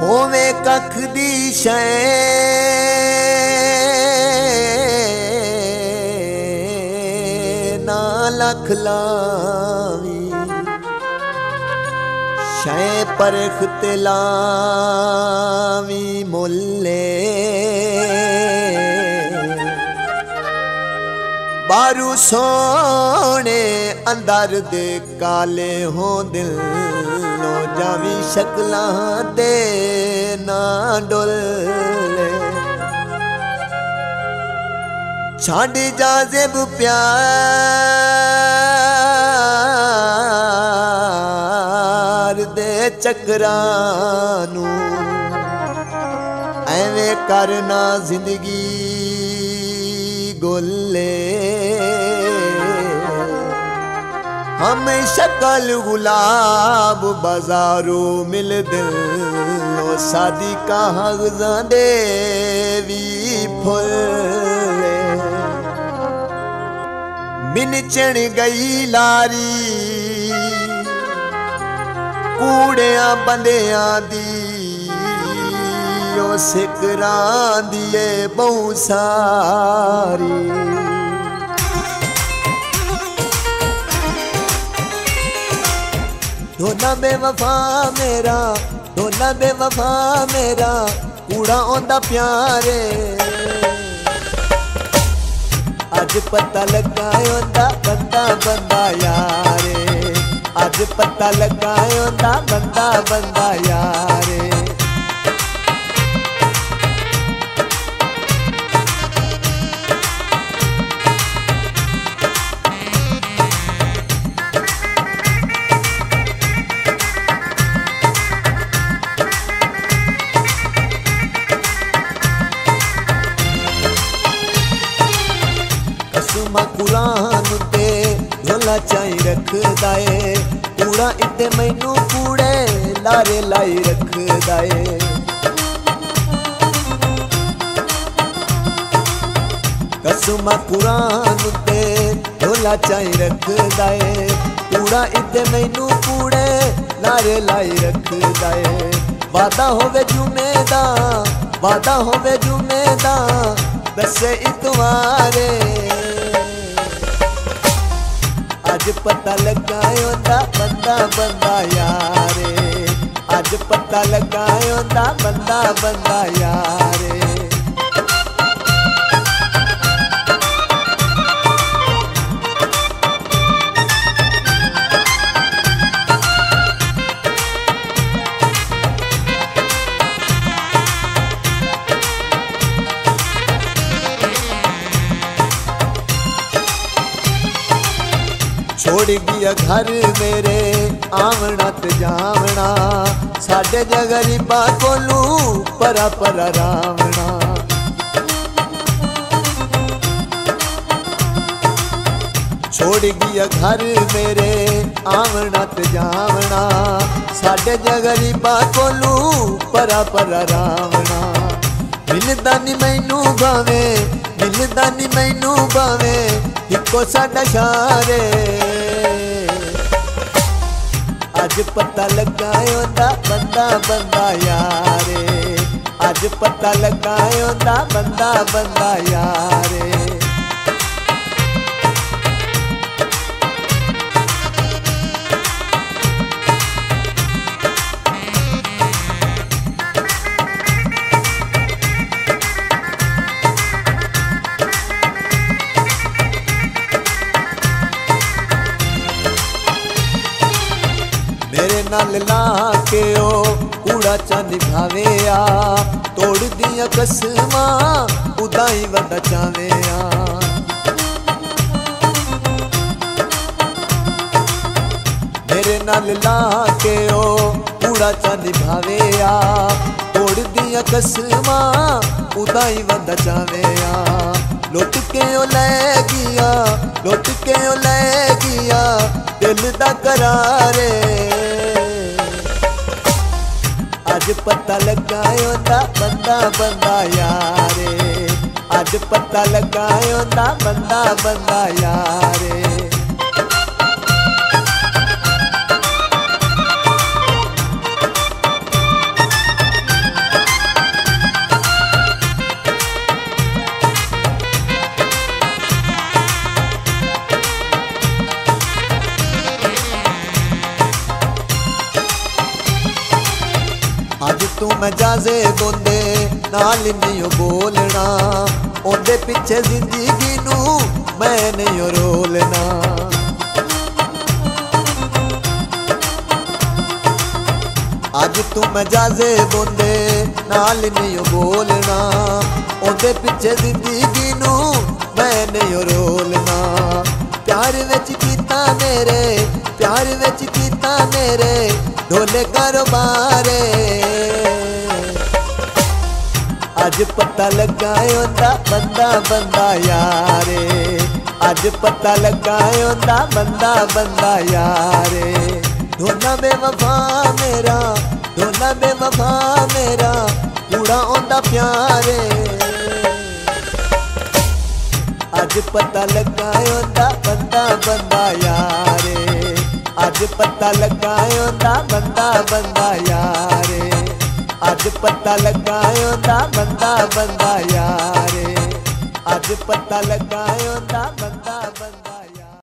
होवे कख दी शै ना लख लावी, शै परख ते लावी मुल्ले। बारू सोने अंदर दे काले हो दिल लो जावी शक्लां दे ना डोले। छाड़ जाज़िब प्यार दे चक्रां नू, एवें करना जिंदगी गोले। हम शक्ल गुलाब बाजारों मिल दिलो, शादी कागज़ां दे वी फुल्ले। मिनचण गई लारी कूड़ियां बंदियां दी, ओ सिकरां दिए बहु सारी। ढोला बेवफा मेरा, ढोला बेवफा मेरा, कूड़ा आंदा प्यारे। अज पता लगा आंदा बंदा बंदा यारे, अज पता लगा आंदा बंदा बंदा यारे। कुरान ते झोला चाई रखदा ए, कूड़ा इत्ते मैनू कूड़े लारे लाई रखदा ए। कसम कुरान ते झोला चाई रखदा ए, कूड़ा इत्ते मैनू कूड़े लारे लाई रखदा ए। वादा होवे जुमे दा, वादा होवे जुमे दा, दसे इतवारे। अज पता लगा आंदा बंदा बंदा यारे, अज पता लगा आंदा बंदा बंदा यारे। छोड़ गया घर मेरे आवना ते जावना, साडे गरीबा कोलू परा परा रावना। छोड़ गया घर मेरे आवना ते जावना, साडे गरीबा कोलू परा परा रावना। मिलदा नी मैनू भावे, मिलदा नी मैनू भावे, इको साडा शारे। अज पता लगा आंदा बंदा बंदा यारे, अज पता लगा आंदा बंदा बंदा यारे। मेरे नाल ला के ओ कूड़ा चा निभावे आ, तोड़ दिया कसमां उदाई वदा चावे आ। मेरे नाल ला के ओ कूड़ा चा निभावे आ, तोड़ दिया कसमां उदाई वदा चावे आ। लुट के ओ लै गया, लुट के ओ लै गया दिल दा करारे। अज पता लगा आंदा बंदा बंदा यारे, अज पता लगा ओंदा बंदा बंदा यारे। अज तू मजाजे बोंदे नाल नहीं बोलना, ओंदे पिछे जिंदगी नू मैं नहीं रोलना। अज तू मजाजे बोंदे नाल नहीं बोलना, ओंदे पिछे जिंदगी नू मैं नहीं रोलना। प्यार विच कीता मेरे, प्यार विच कीता मेरे ढोले कारोबारे। अज पता लगा ओंदा बंदा बंदा यारे, अज पता लगा ओंदा बंदा बंदा यारे। ढोला बेवफा मेरा, ढोला बेवफा मेरा कूड़ा ओंदा प्यारे। अज पता लगा ओंदा बंदा बंदा यारे, अज पता लगा ओंदा बंदा बंदा यारे। अज पता लगा ओंदा बंदा बंदा यारे, अज पता लगा ओंदा बंदा बंदा।